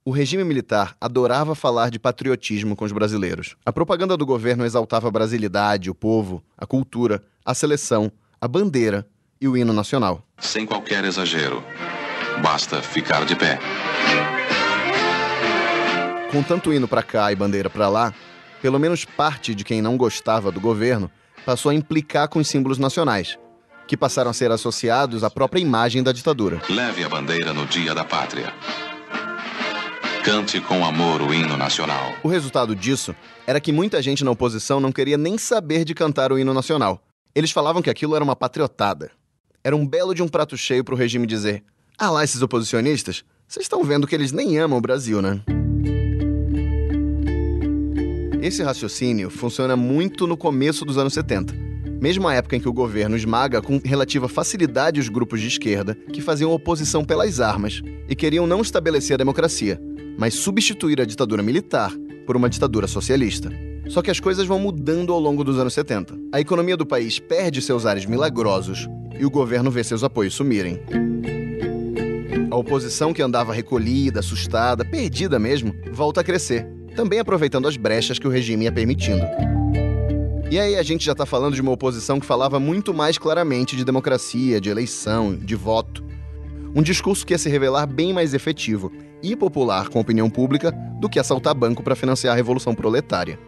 O regime militar adorava falar de patriotismo com os brasileiros. A propaganda do governo exaltava a brasilidade, o povo, a cultura, a seleção, a bandeira e o hino nacional. Sem qualquer exagero, basta ficar de pé. Com tanto hino pra cá e bandeira pra lá, pelo menos parte de quem não gostava do governo passou a implicar com os símbolos nacionais, que passaram a ser associados à própria imagem da ditadura. Leve a bandeira no Dia da Pátria. Cante com amor o hino nacional. O resultado disso era que muita gente na oposição não queria nem saber de cantar o hino nacional. Eles falavam que aquilo era uma patriotada. Era um belo de um prato cheio pro regime dizer: ah lá, esses oposicionistas, vocês estão vendo que eles nem amam o Brasil, né? Esse raciocínio funciona muito no começo dos anos 70, mesmo a época em que o governo esmaga com relativa facilidade os grupos de esquerda que faziam oposição pelas armas e queriam não estabelecer a democracia, mas substituir a ditadura militar por uma ditadura socialista. Só que as coisas vão mudando ao longo dos anos 70. A economia do país perde seus ares milagrosos e o governo vê seus apoios sumirem. A oposição que andava recolhida, assustada, perdida mesmo, volta a crescer, também aproveitando as brechas que o regime ia permitindo. E aí a gente já tá falando de uma oposição que falava muito mais claramente de democracia, de eleição, de voto. Um discurso que ia se revelar bem mais efetivo e popular com a opinião pública do que assaltar banco para financiar a Revolução Proletária.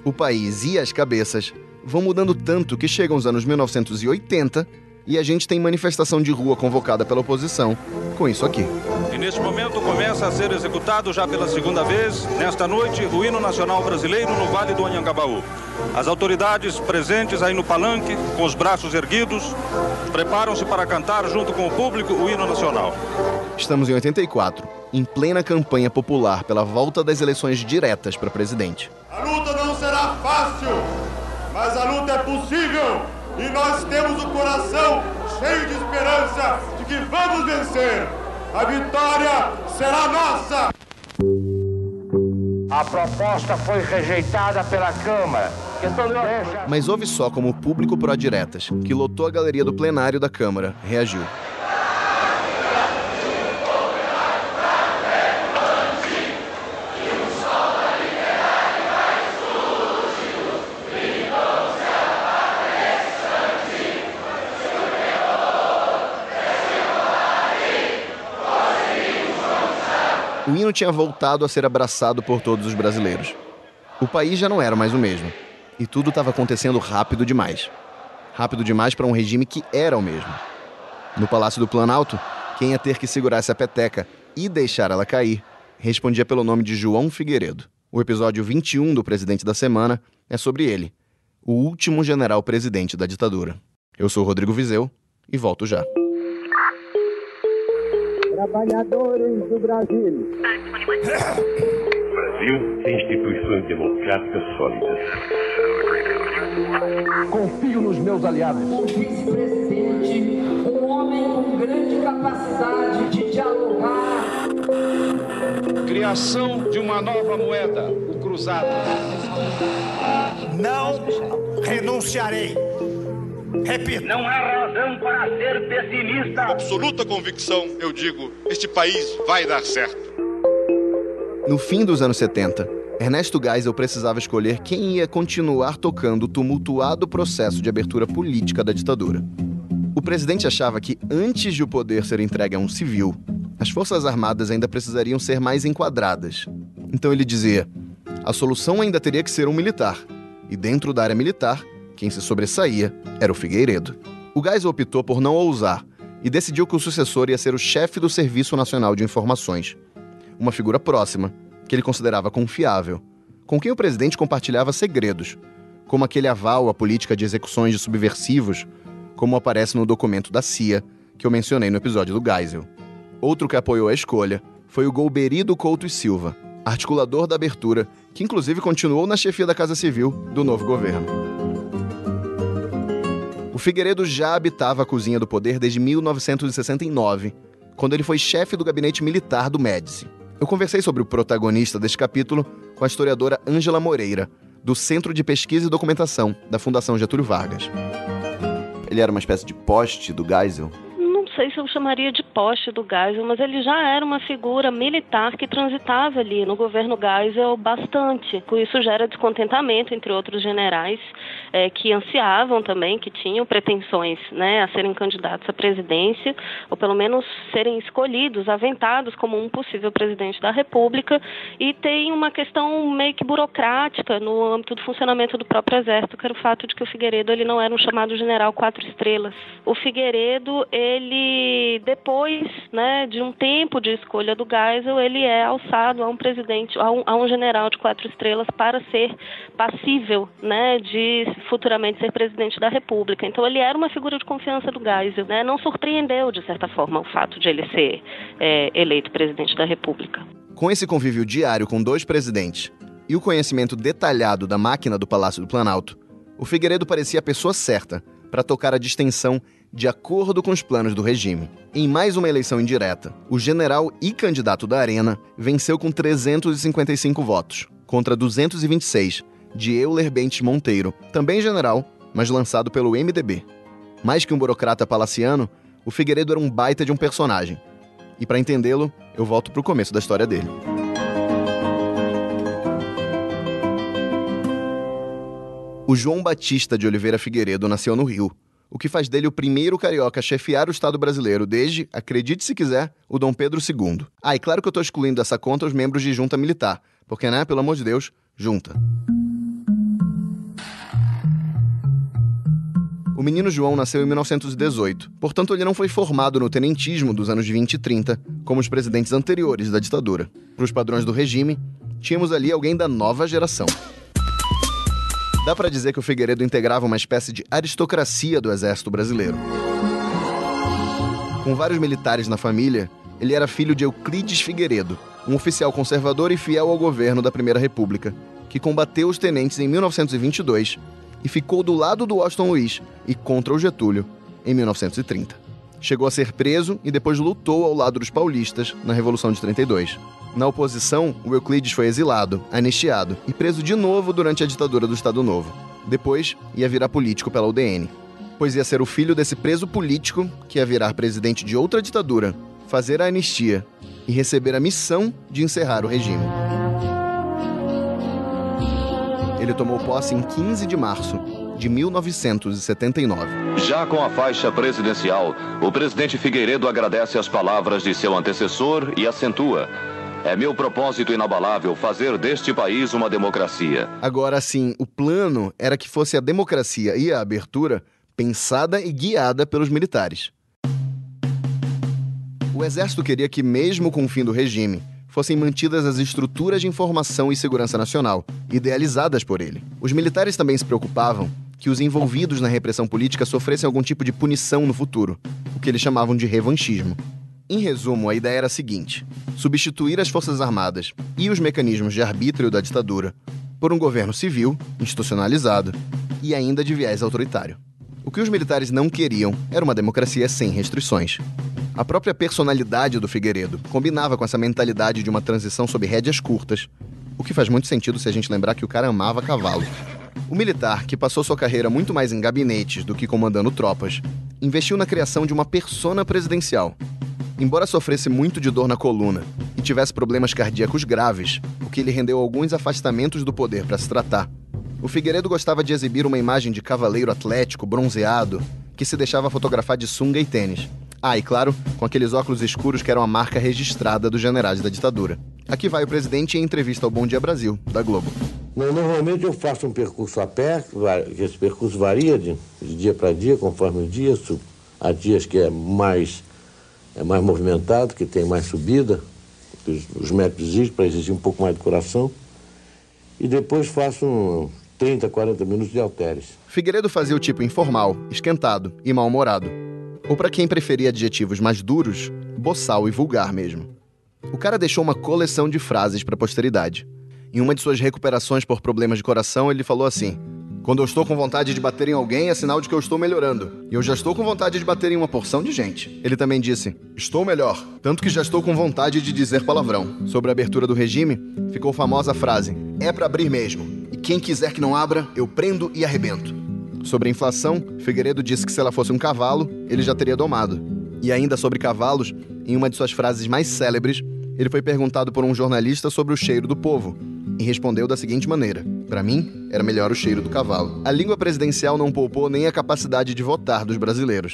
O país e as cabeças vão mudando tanto que chegam os anos 1980 e a gente tem manifestação de rua convocada pela oposição com isso aqui. E neste momento começa a ser executado já pela segunda vez, nesta noite, o hino nacional brasileiro no Vale do Anhangabaú. As autoridades presentes aí no palanque, com os braços erguidos, preparam-se para cantar junto com o público o hino nacional. Estamos em 84, em plena campanha popular pela volta das eleições diretas para presidente. A luta não será fácil, mas a luta é possível e nós temos o coração cheio de esperança de que vamos vencer. A vitória será nossa! A proposta foi rejeitada pela Câmara. Mas ouve só como o público pró-diretas, que lotou a galeria do plenário da Câmara, reagiu. O hino tinha voltado a ser abraçado por todos os brasileiros. O país já não era mais o mesmo. E tudo estava acontecendo rápido demais. Rápido demais para um regime que era o mesmo. No Palácio do Planalto, quem ia ter que segurar essa peteca e deixar ela cair, respondia pelo nome de João Figueiredo. O episódio 21 do Presidente da Semana é sobre ele, o último general presidente da ditadura. Eu sou Rodrigo Vizeu e volto já. Trabalhadores do Brasil. O Brasil tem instituições democráticas sólidas. Confio nos meus aliados. O vice-presidente, um homem com grande capacidade de dialogar. Criação de uma nova moeda, o cruzado. Não renunciarei. Repito. Não há razão para ser pessimista. Absoluta convicção, eu digo, este país vai dar certo. No fim dos anos 70, Ernesto Geisel precisava escolher quem ia continuar tocando o tumultuado processo de abertura política da ditadura. O presidente achava que, antes de o poder ser entregue a um civil, as Forças Armadas ainda precisariam ser mais enquadradas. Então ele dizia: a solução ainda teria que ser um militar, e dentro da área militar, quem se sobressaía era o Figueiredo. O Geisel optou por não ousar e decidiu que o sucessor ia ser o chefe do Serviço Nacional de Informações, uma figura próxima, que ele considerava confiável, com quem o presidente compartilhava segredos, como aquele aval à política de execuções de subversivos, como aparece no documento da CIA, que eu mencionei no episódio do Geisel. Outro que apoiou a escolha foi o Golbery Couto e Silva, articulador da abertura, que inclusive continuou na chefia da Casa Civil do novo governo. O Figueiredo já habitava a cozinha do poder desde 1969, quando ele foi chefe do gabinete militar do Médici. Eu conversei sobre o protagonista deste capítulo com a historiadora Ângela Moreira, do Centro de Pesquisa e Documentação da Fundação Getúlio Vargas. Ele era uma espécie de poste do Geisel? Não sei se eu chamaria de poste do Geisel, mas ele já era uma figura militar que transitava ali no governo Geisel bastante. Com isso gera descontentamento entre outros generais que ansiavam também, que tinham pretensões, né, a serem candidatos à presidência, ou pelo menos serem escolhidos, aventados como um possível presidente da República, e tem uma questão meio que burocrática no âmbito do funcionamento do próprio Exército, que era o fato de que o Figueiredo ele não era um chamado general 4 estrelas. O Figueiredo, ele, depois, né, de um tempo de escolha do Geisel, ele é alçado a um presidente, a um general de 4 estrelas para ser passível, né, de futuramente ser presidente da República. Então ele era uma figura de confiança do Geisel, né? Não surpreendeu, de certa forma, o fato de ele ser eleito presidente da República. Com esse convívio diário com 2 presidentes e o conhecimento detalhado da máquina do Palácio do Planalto, o Figueiredo parecia a pessoa certa para tocar a distensão de acordo com os planos do regime. Em mais uma eleição indireta, o general e candidato da Arena venceu com 355 votos, contra 226 de Euler Bentes Monteiro, também general, mas lançado pelo MDB. Mais que um burocrata palaciano, o Figueiredo era um baita de um personagem. E para entendê-lo, eu volto para o começo da história dele. O João Batista de Oliveira Figueiredo nasceu no Rio, o que faz dele o primeiro carioca a chefiar o Estado brasileiro desde, acredite se quiser, o Dom Pedro II. Ah, e claro que eu estou excluindo dessa conta os membros de junta militar, porque, né, pelo amor de Deus, junta. O menino João nasceu em 1918, portanto ele não foi formado no tenentismo dos anos 20 e 30, como os presidentes anteriores da ditadura. Para os padrões do regime, tínhamos ali alguém da nova geração. Dá para dizer que o Figueiredo integrava uma espécie de aristocracia do Exército brasileiro. Com vários militares na família, ele era filho de Euclides Figueiredo, um oficial conservador e fiel ao governo da Primeira República, que combateu os tenentes em 1922 e ficou do lado do Washington Luiz e contra o Getúlio em 1930. Chegou a ser preso e depois lutou ao lado dos paulistas na Revolução de 32. Na oposição, o Euclides foi exilado, anistiado e preso de novo durante a ditadura do Estado Novo. Depois, ia virar político pela UDN, pois ia ser o filho desse preso político que ia virar presidente de outra ditadura, fazer a anistia e receber a missão de encerrar o regime. Ele tomou posse em 15 de março de 1979. Já com a faixa presidencial, o presidente Figueiredo agradece as palavras de seu antecessor e acentua: é meu propósito inabalável fazer deste país uma democracia. Agora sim, o plano era que fosse a democracia e a abertura pensada e guiada pelos militares. O Exército queria que, mesmo com o fim do regime, fossem mantidas as estruturas de informação e segurança nacional, idealizadas por ele. Os militares também se preocupavam que os envolvidos na repressão política sofressem algum tipo de punição no futuro, o que eles chamavam de revanchismo. Em resumo, a ideia era a seguinte: substituir as Forças Armadas e os mecanismos de arbítrio da ditadura por um governo civil, institucionalizado e ainda de viés autoritário. O que os militares não queriam era uma democracia sem restrições. A própria personalidade do Figueiredo combinava com essa mentalidade de uma transição sob rédeas curtas, o que faz muito sentido se a gente lembrar que o cara amava cavalo. O militar, que passou sua carreira muito mais em gabinetes do que comandando tropas, investiu na criação de uma persona presidencial. Embora sofresse muito de dor na coluna e tivesse problemas cardíacos graves, o que lhe rendeu alguns afastamentos do poder para se tratar, o Figueiredo gostava de exibir uma imagem de cavaleiro atlético, bronzeado, que se deixava fotografar de sunga e tênis. Ah, e claro, com aqueles óculos escuros que eram a marca registrada dos generais da ditadura. Aqui vai o presidente em entrevista ao Bom Dia Brasil, da Globo. Normalmente eu faço um percurso a pé, que esse percurso varia de dia para dia, conforme o dia. Há dias que é mais movimentado, que tem mais subida, os médicos exigem para exigir um pouco mais de coração. E depois faço 30, 40 minutos de halteres. Figueiredo fazia o tipo informal, esquentado e mal-humorado. Ou para quem preferia adjetivos mais duros, boçal e vulgar mesmo. O cara deixou uma coleção de frases para a posteridade. Em uma de suas recuperações por problemas de coração, ele falou assim: quando eu estou com vontade de bater em alguém, é sinal de que eu estou melhorando. E eu já estou com vontade de bater em uma porção de gente. Ele também disse: estou melhor, tanto que já estou com vontade de dizer palavrão. Sobre a abertura do regime, ficou famosa a frase: é para abrir mesmo. E quem quiser que não abra, eu prendo e arrebento. Sobre a inflação, Figueiredo disse que se ela fosse um cavalo, ele já teria domado. E ainda sobre cavalos, em uma de suas frases mais célebres, ele foi perguntado por um jornalista sobre o cheiro do povo e respondeu da seguinte maneira: para mim, era melhor o cheiro do cavalo. A língua presidencial não poupou nem a capacidade de votar dos brasileiros.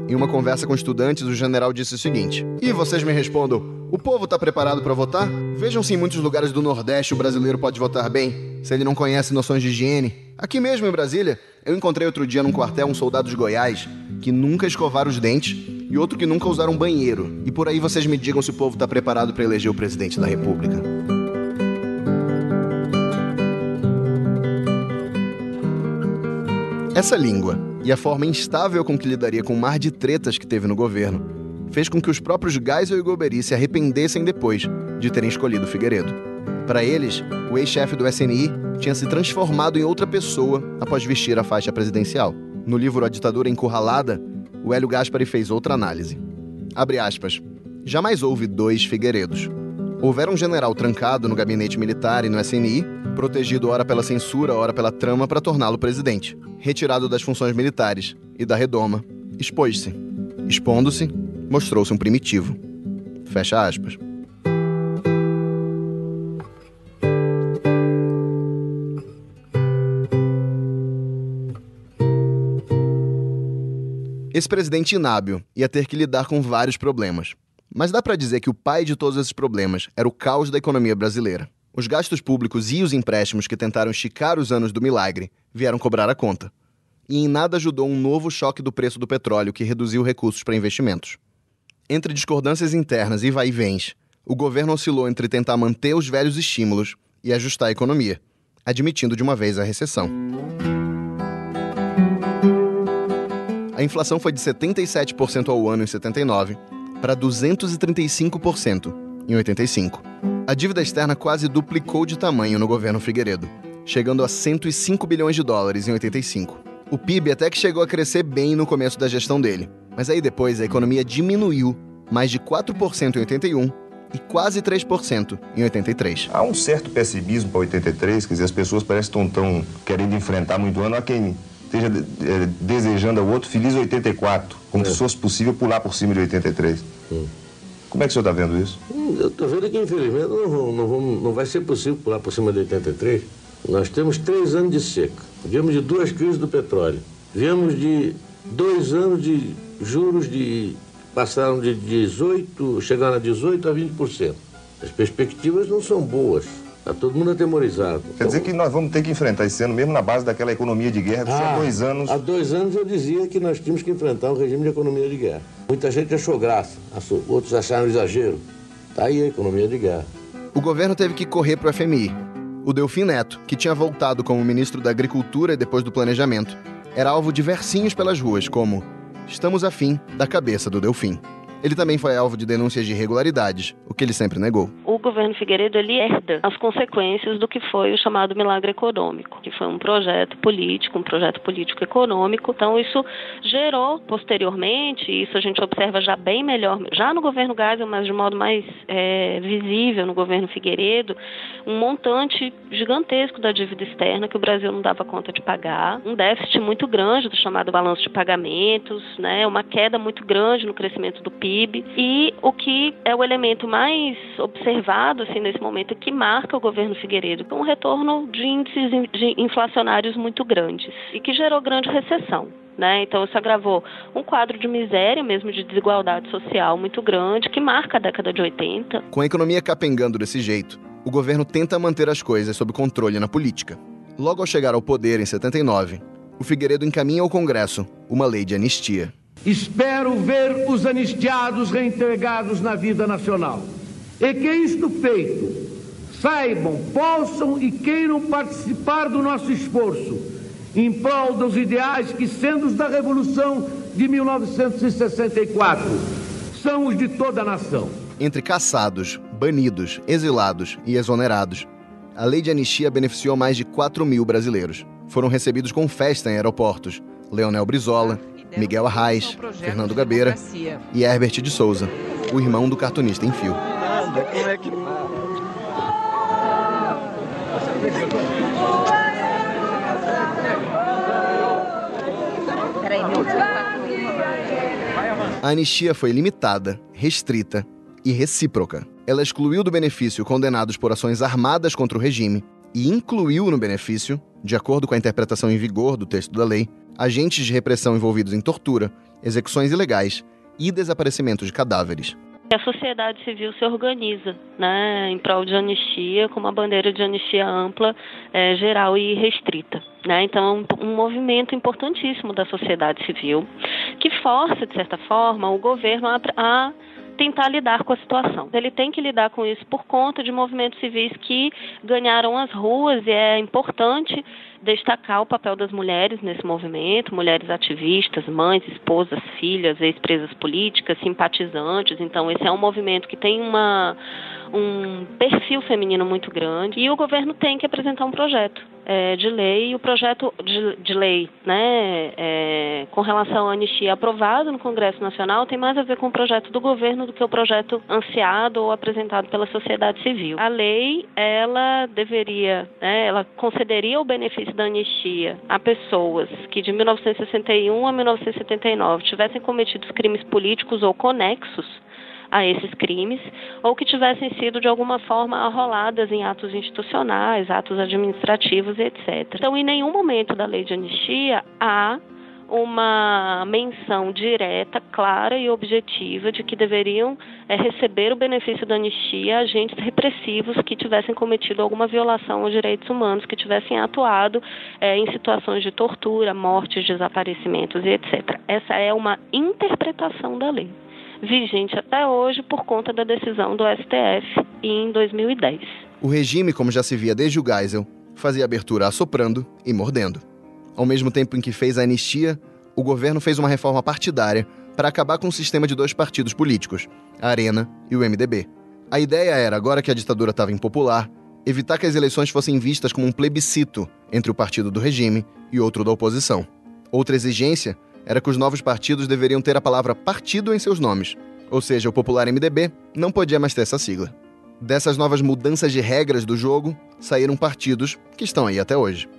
Em uma conversa com estudantes, o general disse o seguinte: e vocês me respondam, o povo está preparado para votar? Vejam se em muitos lugares do Nordeste o brasileiro pode votar bem, se ele não conhece noções de higiene. Aqui mesmo em Brasília, eu encontrei outro dia num quartel um soldado de Goiás que nunca escovaram os dentes e outro que nunca usaram um banheiro. E por aí vocês me digam se o povo está preparado para eleger o presidente da República. Essa língua e a forma instável com que lidaria com o mar de tretas que teve no governo fez com que os próprios Geisel e Golbery se arrependessem depois de terem escolhido Figueiredo. Para eles, o ex-chefe do SNI tinha se transformado em outra pessoa após vestir a faixa presidencial. No livro A Ditadura Encurralada, o Hélio Gaspari fez outra análise. Abre aspas. Jamais houve dois Figueiredos. Houvera um general trancado no gabinete militar e no SNI, protegido ora pela censura, ora pela trama para torná-lo presidente. Retirado das funções militares e da redoma, expôs-se. Expondo-se, mostrou-se um primitivo. Fecha aspas. Esse presidente inábil ia ter que lidar com vários problemas. Mas dá para dizer que o pai de todos esses problemas era o caos da economia brasileira. Os gastos públicos e os empréstimos que tentaram esticar os anos do milagre vieram cobrar a conta. E em nada ajudou um novo choque do preço do petróleo que reduziu recursos para investimentos. Entre discordâncias internas e vai-e-vens, o governo oscilou entre tentar manter os velhos estímulos e ajustar a economia, admitindo de uma vez a recessão. A inflação foi de 77% ao ano em 79 para 235% em 85. A dívida externa quase duplicou de tamanho no governo Figueiredo, chegando a 105 bilhões de dólares em 85. O PIB até que chegou a crescer bem no começo da gestão dele, mas aí depois a economia diminuiu mais de 4% em 81 e quase 3% em 83. Há um certo pessimismo para 83, quer dizer, as pessoas parecem que estão querendo enfrentar muito ano. Há quem esteja desejando ao outro feliz 84, como se fosse possível pular por cima de 83. Como é que o senhor está vendo isso? Eu estou vendo que, infelizmente, não vai ser possível pular por cima de 83. Nós temos 3 anos de seca. Viemos de 2 crises do petróleo. Viemos de 2 anos de juros que passaram de 18%, chegaram a 18% a 20%. As perspectivas não são boas. Está todo mundo atemorizado. Quer dizer que nós vamos ter que enfrentar esse ano mesmo na base daquela economia de guerra que há 2 anos... Há 2 anos eu dizia que nós tínhamos que enfrentar um regime de economia de guerra. Muita gente achou graça, outros acharam exagero. Está aí a economia de guerra. O governo teve que correr para o FMI. O Delfim Neto, que tinha voltado como ministro da Agricultura e depois do Planejamento, era alvo de versinhos pelas ruas, como "Estamos afim da cabeça do Delfim". Ele também foi alvo de denúncias de irregularidades, o que ele sempre negou. O governo Figueiredo, ele herda as consequências do que foi o chamado milagre econômico, que foi um projeto político econômico. Então, isso gerou, posteriormente, isso a gente observa já bem melhor, já no governo Geisel, mas de modo mais visível no governo Figueiredo, um montante gigantesco da dívida externa que o Brasil não dava conta de pagar, um déficit muito grande do chamado balanço de pagamentos, né, uma queda muito grande no crescimento do PIB, e o que é o elemento mais observado assim, nesse momento que marca o governo Figueiredo, com um retorno de índices inflacionários muito grandes e que gerou grande recessão. Então isso agravou um quadro de miséria, mesmo de desigualdade social muito grande, que marca a década de 80. Com a economia capengando desse jeito, o governo tenta manter as coisas sob controle na política. Logo ao chegar ao poder em 79, o Figueiredo encaminha ao Congresso uma lei de anistia. Espero ver os anistiados reintegrados na vida nacional. E que isto feito, saibam, possam e queiram participar do nosso esforço em prol dos ideais que, sendo os da Revolução de 1964, são os de toda a nação. Entre caçados, banidos, exilados e exonerados, a lei de anistia beneficiou mais de 4.000 brasileiros. Foram recebidos com festa em aeroportos Leonel Brizola, Miguel Arraes, Fernando Gabeira e Herbert de Souza, o irmão do cartunista em fio. Como é que... Peraí, meu. Vai avançar. A anistia foi limitada, restrita e recíproca. Ela excluiu do benefício condenados por ações armadas contra o regime e incluiu no benefício, de acordo com a interpretação em vigor do texto da lei, agentes de repressão envolvidos em tortura, execuções ilegais e desaparecimento de cadáveres. A sociedade civil se organiza, né, em prol de anistia, com uma bandeira de anistia ampla, geral e restrita. Né? Então, é um movimento importantíssimo da sociedade civil que força, de certa forma, o governo a tentar lidar com a situação. Ele tem que lidar com isso por conta de movimentos civis que ganharam as ruas, e é importante destacar o papel das mulheres nesse movimento, mulheres ativistas, mães, esposas, filhas, ex-presas políticas, simpatizantes. Então, esse é um movimento que tem um perfil feminino muito grande, e o governo tem que apresentar um projeto de lei, e o projeto de lei, né, com relação à anistia aprovado no Congresso Nacional tem mais a ver com o projeto do governo do que o projeto ansiado ou apresentado pela sociedade civil. A lei, ela deveria, ela concederia o benefício da anistia a pessoas que de 1961 a 1979 tivessem cometido crimes políticos ou conexos a esses crimes, ou que tivessem sido de alguma forma arroladas em atos institucionais, atos administrativos, etc. Então, em nenhum momento da lei de anistia há uma menção direta, clara e objetiva de que deveriam receber o benefício da anistia agentes repressivos que tivessem cometido alguma violação aos direitos humanos, que tivessem atuado em situações de tortura, mortes, desaparecimentos e etc. Essa é uma interpretação da lei, vigente até hoje por conta da decisão do STF em 2010. O regime, como já se via desde o Geisel, fazia abertura assoprando e mordendo. Ao mesmo tempo em que fez a anistia, o governo fez uma reforma partidária para acabar com o sistema de 2 partidos políticos, a Arena e o MDB. A ideia era, agora que a ditadura estava impopular, evitar que as eleições fossem vistas como um plebiscito entre o partido do regime e outro da oposição. Outra exigência era que os novos partidos deveriam ter a palavra partido em seus nomes, ou seja, o popular MDB não podia mais ter essa sigla. Dessas novas mudanças de regras do jogo, saíram partidos que estão aí até hoje.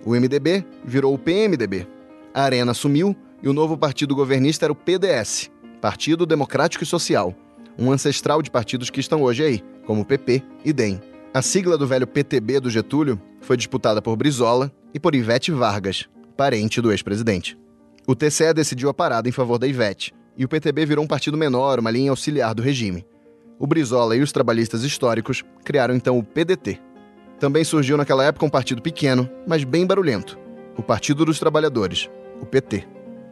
O MDB virou o PMDB, a Arena sumiu e o novo partido governista era o PDS, Partido Democrático e Social, um ancestral de partidos que estão hoje aí, como o PP e DEM. A sigla do velho PTB do Getúlio foi disputada por Brizola e por Ivete Vargas, parente do ex-presidente. O TCE decidiu a parada em favor da Ivete, e o PTB virou um partido menor, uma linha auxiliar do regime. O Brizola e os trabalhistas históricos criaram então o PDT. Também surgiu naquela época um partido pequeno, mas bem barulhento, o Partido dos Trabalhadores, o PT.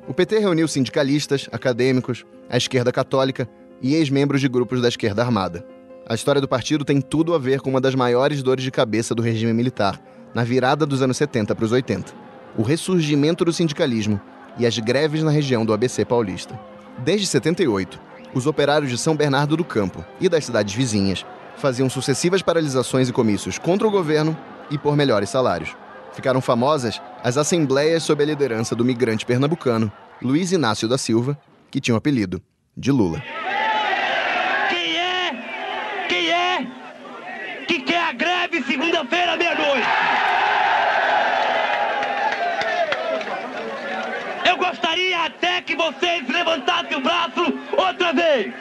O PT reuniu sindicalistas, acadêmicos, a esquerda católica e ex-membros de grupos da esquerda armada. A história do partido tem tudo a ver com uma das maiores dores de cabeça do regime militar, na virada dos anos 70 para os 80, o ressurgimento do sindicalismo e as greves na região do ABC paulista. Desde 78, os operários de São Bernardo do Campo e das cidades vizinhas faziam sucessivas paralisações e comícios contra o governo e por melhores salários. Ficaram famosas as assembleias sob a liderança do migrante pernambucano Luiz Inácio da Silva, que tinha o apelido de Lula. Quem é que quer a greve segunda-feira à meia-noite? Eu gostaria até que vocês levantassem o braço outra vez.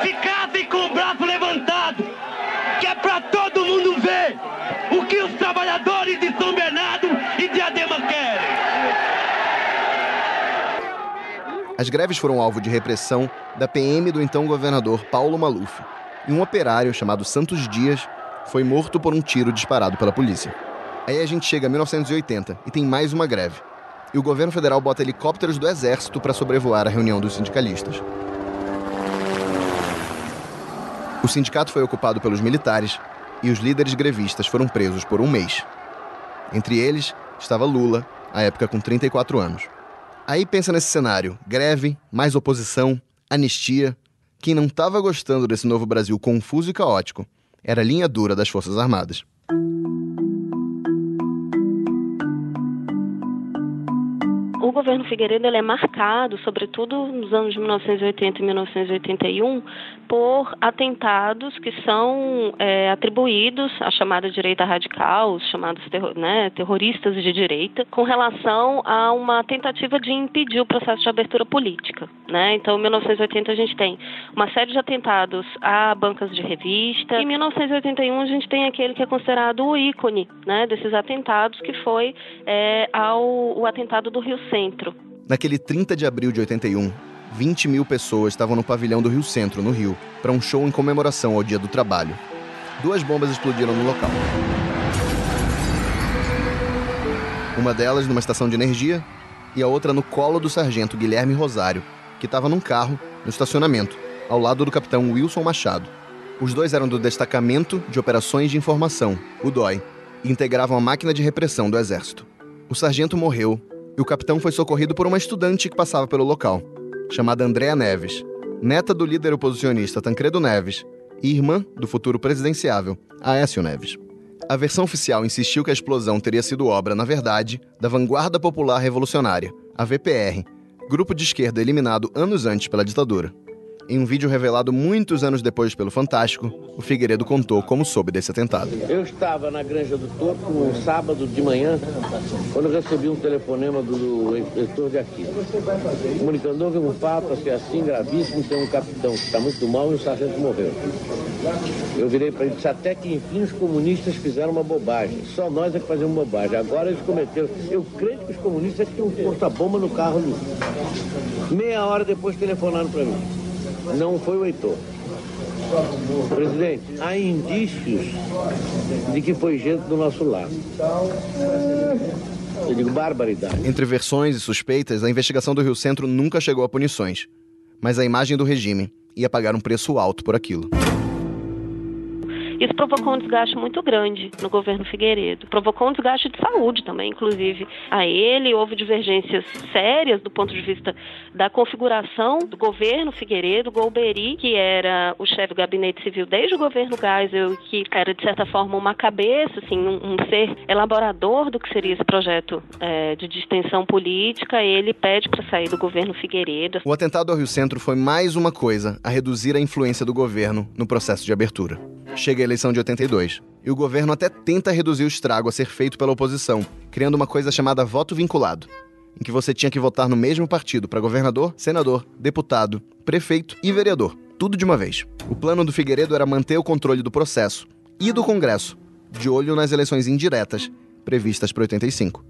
Ficassem com o braço levantado, que é para todo mundo ver o que os trabalhadores de São Bernardo e Diadema querem. As greves foram alvo de repressão da PM do então governador Paulo Maluf, e um operário chamado Santos Dias foi morto por um tiro disparado pela polícia. Aí a gente chega a 1980 e tem mais uma greve. E o governo federal bota helicópteros do exército para sobrevoar a reunião dos sindicalistas. O sindicato foi ocupado pelos militares e os líderes grevistas foram presos por um mês. Entre eles estava Lula, à época com 34 anos. Aí pensa nesse cenário: greve, mais oposição, anistia. Quem não estava gostando desse novo Brasil confuso e caótico era a linha dura das Forças Armadas. O governo Figueiredo ele é marcado, sobretudo nos anos de 1980 e 1981, por atentados que são atribuídos à chamada direita radical, os chamados terroristas de direita, com relação a uma tentativa de impedir o processo de abertura política, né? Então, em 1980 a gente tem uma série de atentados a bancas de revista. Em 1981 a gente tem aquele que é considerado o ícone, né, desses atentados, que foi o atentado do Rio Centro. Naquele 30 de abril de 81, 20 mil pessoas estavam no pavilhão do Rio Centro, no Rio, para um show em comemoração ao Dia do Trabalho. 2 bombas explodiram no local. Uma delas numa estação de energia e a outra no colo do sargento Guilherme Rosário, que estava num carro no estacionamento, ao lado do capitão Wilson Machado. Os dois eram do Destacamento de Operações de Informação, o DOI, e integravam a máquina de repressão do Exército. O sargento morreu e o capitão foi socorrido por uma estudante que passava pelo local, chamada Andréa Neves, neta do líder oposicionista Tancredo Neves e irmã do futuro presidenciável, Aécio Neves. A versão oficial insistiu que a explosão teria sido obra, na verdade, da Vanguarda Popular Revolucionária, a VPR, grupo de esquerda eliminado anos antes pela ditadura. Em um vídeo revelado muitos anos depois pelo Fantástico, o Figueiredo contou como soube desse atentado. Eu estava na Granja do Topo um sábado de manhã, quando recebi um telefonema do inspetor de Aquino, comunicando: houve um fato assim gravíssimo, tem um capitão que está muito mal e um sargento morreu. Eu virei para ele e disse: até que enfim os comunistas fizeram uma bobagem, só nós é que fazemos bobagem, agora eles cometeram. Eu creio que os comunistas tinham porta-bomba no carro ali. Meia hora depois telefonaram para mim. Não foi o Heitor. Presidente, há indícios de que foi gente do nosso lado. Eu digo barbaridade. Entre versões e suspeitas, a investigação do Rio Centro nunca chegou a punições. Mas a imagem do regime ia pagar um preço alto por aquilo. Isso provocou um desgaste muito grande no governo Figueiredo. Provocou um desgaste de saúde também, inclusive. A ele houve divergências sérias do ponto de vista da configuração do governo Figueiredo. Golbery, que era o chefe do gabinete civil desde o governo Geisel, que era, de certa forma, uma cabeça, assim, um ser elaborador do que seria esse projeto de distensão política, ele pede para sair do governo Figueiredo. O atentado ao Rio Centro foi mais uma coisa a reduzir a influência do governo no processo de abertura. Chega a eleição de 82, e o governo até tenta reduzir o estrago a ser feito pela oposição, criando uma coisa chamada voto vinculado, em que você tinha que votar no mesmo partido para governador, senador, deputado, prefeito e vereador, tudo de uma vez. O plano do Figueiredo era manter o controle do processo e do Congresso, de olho nas eleições indiretas, previstas para 85.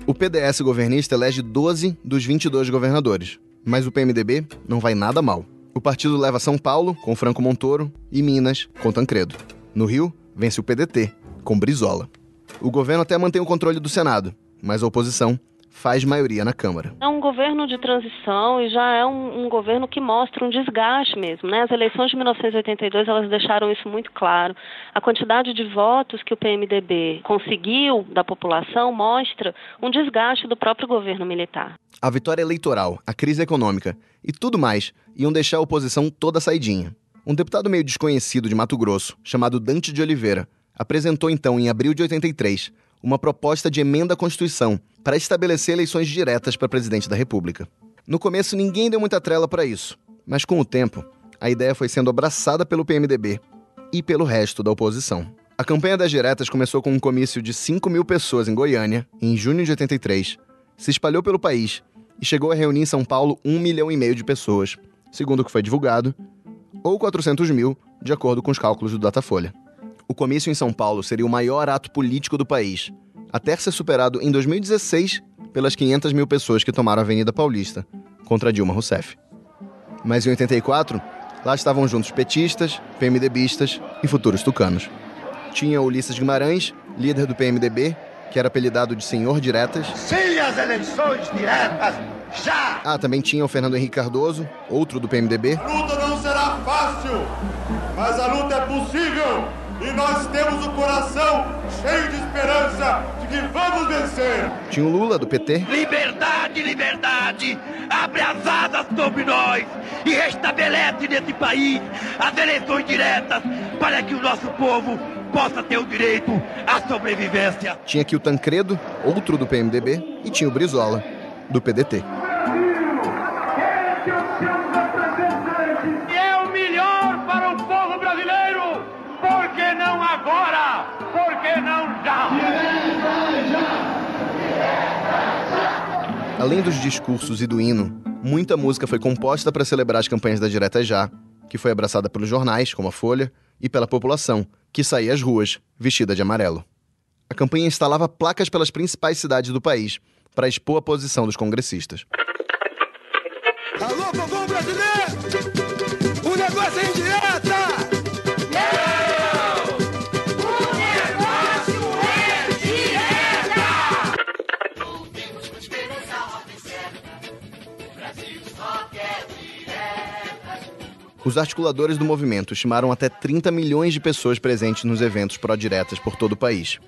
O PDS governista elege 12 dos 22 governadores, mas o PMDB não vai nada mal. O partido leva São Paulo, com Franco Montoro, e Minas, com Tancredo. No Rio, vence o PDT, com Brizola. O governo até mantém o controle do Senado, mas a oposição faz maioria na Câmara. É um governo de transição e já é um governo que mostra um desgaste mesmo, né? As eleições de 1982, elas deixaram isso muito claro. A quantidade de votos que o PMDB conseguiu da população mostra um desgaste do próprio governo militar. A vitória eleitoral, a crise econômica e tudo mais iam deixar a oposição toda saidinha. Um deputado meio desconhecido de Mato Grosso, chamado Dante de Oliveira, apresentou então, em abril de 83, uma proposta de emenda à Constituição para estabelecer eleições diretas para presidente da República. No começo, ninguém deu muita trela para isso, mas com o tempo, a ideia foi sendo abraçada pelo PMDB e pelo resto da oposição. A campanha das diretas começou com um comício de 5 mil pessoas em Goiânia, em junho de 83, se espalhou pelo país e chegou a reunir em São Paulo 1,5 milhão de pessoas, segundo o que foi divulgado, ou 400 mil, de acordo com os cálculos do Datafolha. O comício em São Paulo seria o maior ato político do país, até ser superado em 2016 pelas 500 mil pessoas que tomaram a Avenida Paulista, contra Dilma Rousseff. Mas em 84, lá estavam juntos petistas, PMDBistas e futuros tucanos. Tinha Ulisses Guimarães, líder do PMDB, que era apelidado de Senhor Diretas. Sim, as eleições diretas, já! Também tinha o Fernando Henrique Cardoso, outro do PMDB. A luta não será fácil, mas a luta é possível. E nós temos o coração cheio de esperança de que vamos vencer. Tinha o Lula, do PT. Liberdade, liberdade, abre as asas sobre nós e restabelece nesse país as eleições diretas para que o nosso povo possa ter o direito à sobrevivência. Tinha aqui o Tancredo, outro do PMDB, e tinha o Brizola, do PDT. É o melhor para o povo brasileiro! Por que não agora? Por que não já? Além dos discursos e do hino, muita música foi composta para celebrar as campanhas da Direta Já, que foi abraçada pelos jornais, como a Folha, e pela população, que saía às ruas, vestida de amarelo. A campanha instalava placas pelas principais cidades do país, para expor a posição dos congressistas. Alô, povo brasileiro! O negócio é indireta! Não! O negócio é direta! Os articuladores do movimento estimaram até 30 milhões de pessoas presentes nos eventos pró-diretas por todo o país.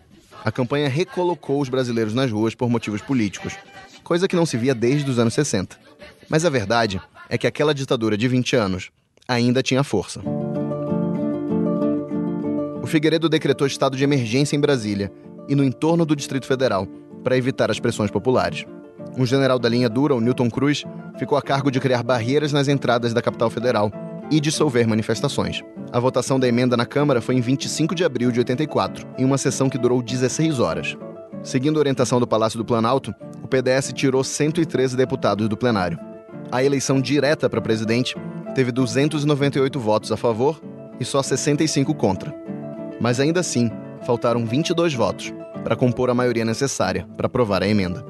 A campanha recolocou os brasileiros nas ruas por motivos políticos, coisa que não se via desde os anos 60. Mas a verdade é que aquela ditadura de 20 anos ainda tinha força. O Figueiredo decretou estado de emergência em Brasília e no entorno do Distrito Federal para evitar as pressões populares. Um general da linha dura, o Newton Cruz, ficou a cargo de criar barreiras nas entradas da capital federal e dissolver manifestações. A votação da emenda na Câmara foi em 25 de abril de 84, em uma sessão que durou 16 horas. Seguindo a orientação do Palácio do Planalto, o PDS tirou 113 deputados do plenário. A eleição direta para presidente teve 298 votos a favor e só 65 contra. Mas ainda assim, faltaram 22 votos para compor a maioria necessária para aprovar a emenda.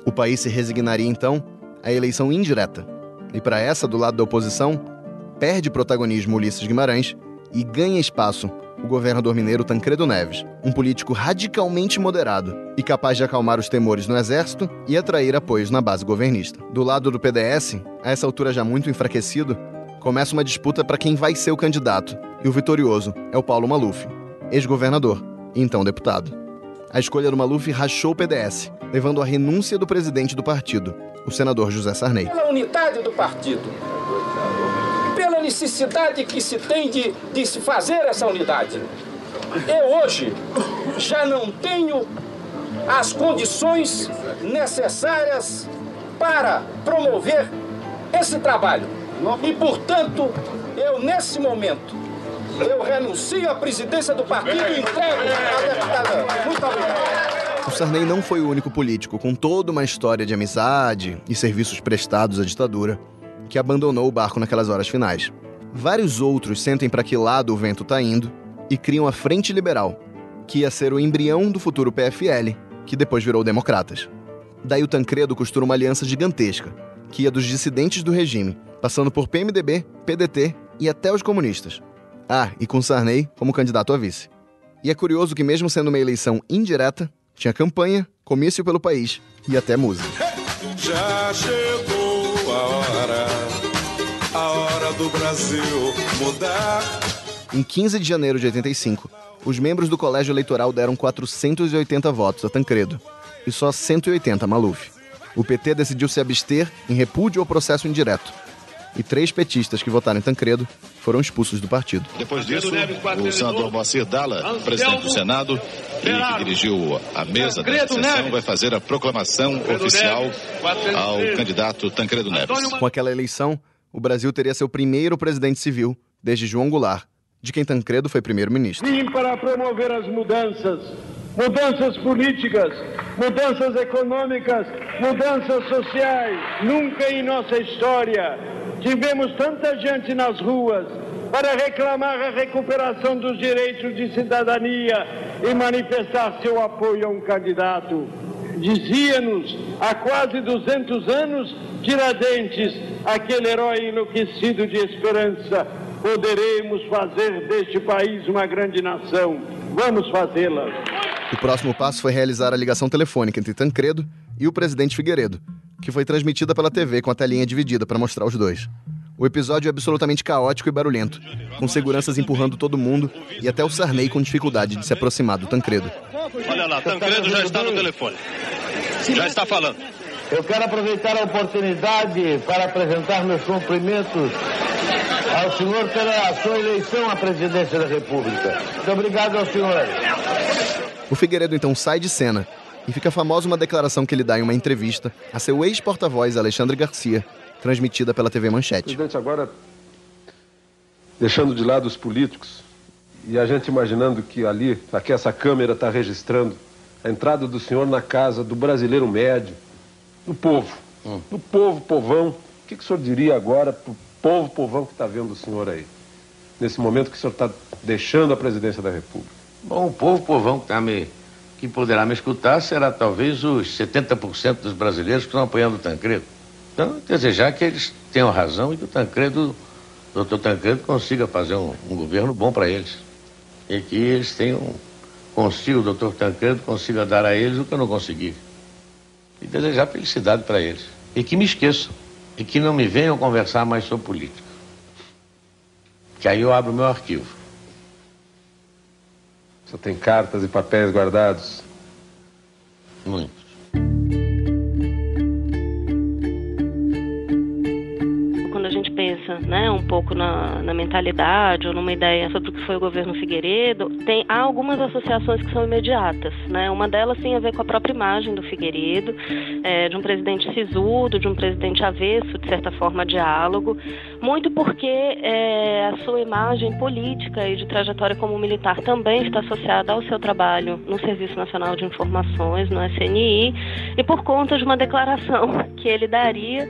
O país se resignaria, então, à eleição indireta. E para essa, do lado da oposição, perde protagonismo Ulisses Guimarães e ganha espaço o governador mineiro Tancredo Neves, um político radicalmente moderado e capaz de acalmar os temores no exército e atrair apoios na base governista. Do lado do PDS, a essa altura já muito enfraquecido, começa uma disputa para quem vai ser o candidato, e o vitorioso é o Paulo Maluf, ex-governador e então deputado. A escolha do Maluf rachou o PDS, levando à renúncia do presidente do partido, o senador José Sarney. Pela unidade do partido, pela necessidade que se tem de se fazer essa unidade. Eu hoje já não tenho as condições necessárias para promover esse trabalho. E, portanto, eu, nesse momento, eu renuncio à presidência do partido e entrego a deputada. Muito obrigado. O Sarney não foi o único político com toda uma história de amizade e serviços prestados à ditadura que abandonou o barco naquelas horas finais. Vários outros sentem para que lado o vento está indo e criam a Frente Liberal, que ia ser o embrião do futuro PFL, que depois virou Democratas. Daí o Tancredo costura uma aliança gigantesca, que ia dos dissidentes do regime, passando por PMDB, PDT e até os comunistas. Ah, e com Sarney como candidato a vice. E é curioso que, mesmo sendo uma eleição indireta, tinha campanha, comício pelo país e até música. Já chegou a hora do Brasil mudar. Em 15 de janeiro de 85, os membros do colégio eleitoral deram 480 votos a Tancredo e só 180 a Maluf. O PT decidiu se abster em repúdio ao processo indireto. E 3 petistas que votaram em Tancredo foram expulsos do partido. Depois disso, o senador Moacir Dalla, presidente do Senado e que dirigiu a mesa da sessão, vai fazer a proclamação oficial ao candidato Tancredo Neves. Com aquela eleição, o Brasil teria seu primeiro presidente civil desde João Goulart, de quem Tancredo foi primeiro-ministro. Vim para promover as mudanças políticas, mudanças econômicas, mudanças sociais. Nunca em nossa história tivemos tanta gente nas ruas para reclamar a recuperação dos direitos de cidadania e manifestar seu apoio a um candidato. Dizia-nos, há quase 200 anos, Tiradentes, aquele herói enlouquecido de esperança: poderemos fazer deste país uma grande nação. Vamos fazê-la. O próximo passo foi realizar a ligação telefônica entre Tancredo e o presidente Figueiredo, que foi transmitida pela TV com a telinha dividida para mostrar os dois. O episódio é absolutamente caótico e barulhento, com seguranças empurrando todo mundo e até o Sarney com dificuldade de se aproximar do Tancredo. Olha lá, Tancredo já está no telefone. Já está falando. Eu quero aproveitar a oportunidade para apresentar meus cumprimentos ao senhor pela sua eleição à presidência da República. Muito obrigado ao senhor. O Figueiredo então sai de cena E fica famosa uma declaração que ele dá em uma entrevista a seu ex-porta-voz Alexandre Garcia, transmitida pela TV Manchete. Presidente, agora, deixando de lado os políticos, e a gente imaginando que aqui essa câmera está registrando a entrada do senhor na casa do brasileiro médio, do povo, povão, o que o senhor diria agora para o povão que está vendo o senhor aí, nesse momento que o senhor está deixando a presidência da República? Bom, o povão que poderá me escutar será talvez os 70% dos brasileiros que estão apoiando o Tancredo. Então, desejar que eles tenham razão e que o doutor Tancredo consiga fazer um governo bom para eles. E que eles o doutor Tancredo consiga dar a eles o que eu não consegui. E desejar felicidade para eles. E que me esqueçam. E que não me venham conversar mais sobre política. Que aí eu abro o meu arquivo. O senhor tem cartas e papéis guardados? Muitos. Quando a gente pensa, né, um pouco na mentalidade ou numa ideia sobre o que foi o governo Figueiredo, há algumas associações que são imediatas, né? Uma delas tem a ver com a própria imagem do Figueiredo, de um presidente sisudo, de um presidente avesso, de certa forma, a diálogo, muito porque a sua imagem política e de trajetória como militar também está associada ao seu trabalho no Serviço Nacional de Informações, no SNI, e por conta de uma declaração que ele daria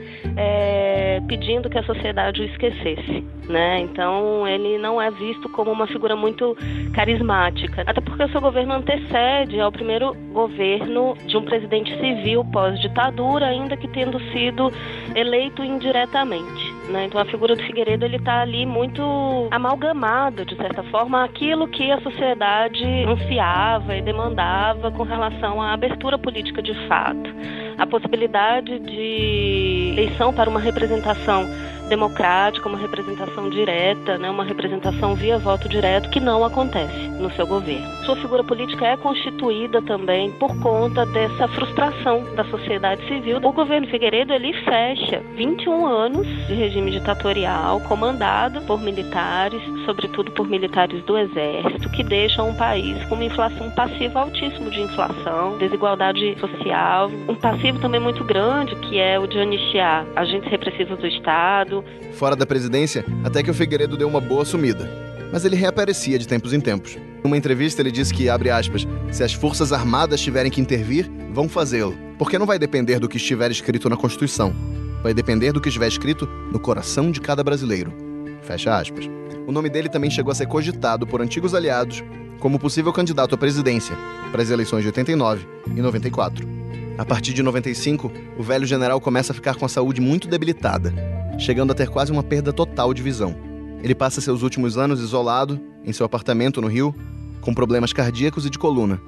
pedindo que a sociedade o esquecesse, né? Então ele não é visto como uma figura muito carismática, até porque o seu governo antecede ao primeiro governo de um presidente civil pós-ditadura, ainda que tendo sido eleito indiretamente, né? Então a figura do Figueiredo ele está ali muito amalgamada, de certa forma, aquilo que a sociedade ansiava e demandava com relação à abertura política de fato, a possibilidade de eleição para uma representação democrática, uma representação direta, né, uma representação via voto direto, que não acontece no seu governo. Sua figura política é constituída também por conta dessa frustração da sociedade civil. O governo Figueiredo ele fecha 21 anos de regime ditatorial comandado por militares, sobretudo por militares do Exército, que deixam um país com uma inflação, um passivo altíssimo de inflação, desigualdade social, um passivo também muito grande, que é o de anistiar agentes repressivos do Estado. Fora da presidência, até que o Figueiredo deu uma boa sumida. Mas ele reaparecia de tempos em tempos. Numa entrevista ele disse que, abre aspas, se as Forças Armadas tiverem que intervir, vão fazê-lo. Porque não vai depender do que estiver escrito na Constituição. Vai depender do que estiver escrito no coração de cada brasileiro. Fecha aspas. O nome dele também chegou a ser cogitado por antigos aliados como possível candidato à presidência para as eleições de 89 e 94. A partir de 95, o velho general começa a ficar com a saúde muito debilitada, chegando a ter quase uma perda total de visão. Ele passa seus últimos anos isolado, em seu apartamento no Rio, com problemas cardíacos e de coluna.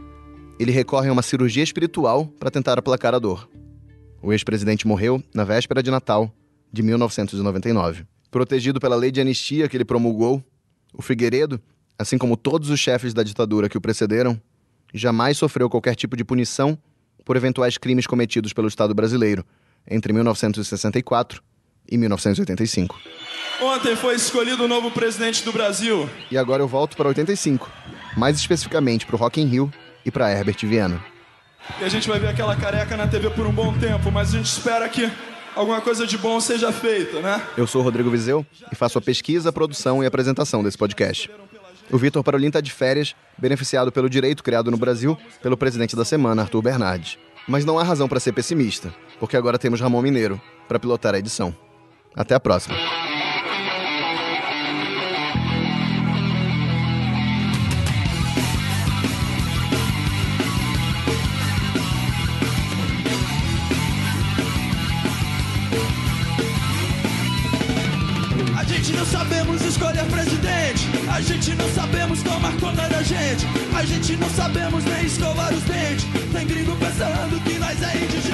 Ele recorre a uma cirurgia espiritual para tentar aplacar a dor. O ex-presidente morreu na véspera de Natal de 1999. Protegido pela lei de anistia que ele promulgou, o Figueiredo, assim como todos os chefes da ditadura que o precederam, jamais sofreu qualquer tipo de punição por eventuais crimes cometidos pelo Estado brasileiro entre 1964 e 1985. Ontem foi escolhido o novo presidente do Brasil. E agora eu volto para 85, mais especificamente para o Rock in Rio e para Herbert Viana. E a gente vai ver aquela careca na TV por um bom tempo, mas a gente espera que alguma coisa de bom seja feita, né? Eu sou o Rodrigo Vizeu e faço a pesquisa, a produção e a apresentação desse podcast. O Vitor Parolin está de férias, beneficiado pelo direito criado no Brasil pelo presidente da semana, Arthur Bernardes. Mas não há razão para ser pessimista, porque agora temos Ramon Mineiro para pilotar a edição. Até a próxima. A gente não sabemos escolher presidente, a gente não sabemos tomar conta da gente, a gente não sabemos nem escovar os dentes. Tem gringo pensando que nós é indigente.